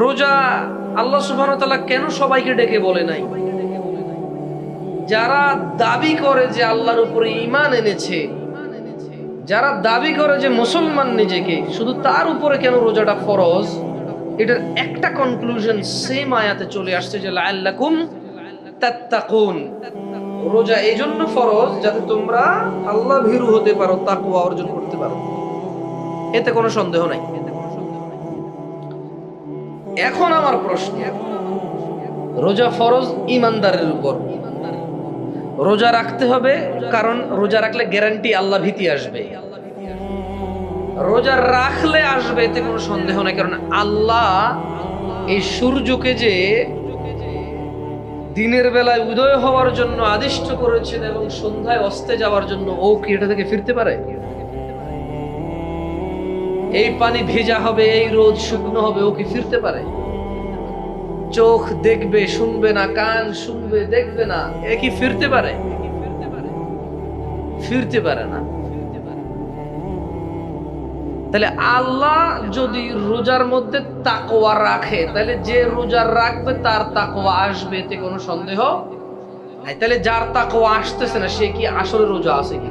রোজা আল্লাহ সুবহানাহু ওয়া তাআলা কেন সবাইকে ডেকে বলে নাই? যারা দাবি করে যে আল্লাহর উপরে ঈমান এনেছে, যারা দাবি করে যে মুসলমান নিজেকে, শুধু তার উপরে কেন রোজাটা ফরজ? এটার একটা কনক্লুশন সেম আয়াতে চলে আসছে যে লাআল্লাকুম তাত্তাকুন। রোজা এই জন্য ফরজ যাতে তোমরা আল্লাহ ভীরু হতে পারো, তাকওয়া অর্জন করতে পারো। এতে কোনো সন্দেহ নাই। এখন আমার প্রশ্ন, রোজা ফরজ ঈমানদারের উপর, রোজা রাখতে হবে কারণ রোজা রাখলে গ্যারান্টি আল্লাহ ভীতি আসবে। রোজা রাখলে আসবে এতে কোনো সন্দেহ নাই, কারণ আল্লাহ এই সূর্যকে যে দিনের বেলায় উদয় হওয়ার জন্য আদিষ্ট করেছেন এবং সন্ধ্যায় অস্তে যাওয়ার জন্য, ও কি এটা থেকে ফিরতে পারে? এই পানি ভেজা হবে, এই রোদ শুকনো হবে, ও কি ফিরতে পারে? চোখ দেখবে শুনবে না, কান শুনবে দেখবে না, এ কি ফিরতে পারে? ফিরতে পারে না। তাহলে আল্লাহ যদি রোজার মধ্যে তাকওয়া রাখে, তাহলে যে রোজা রাখবে তার তাকওয়া আসবে, এতে কোনো সন্দেহ নাই। তাহলে যার তাকওয়া আসতেছে না সে কি আসলে রোজা আছে কি?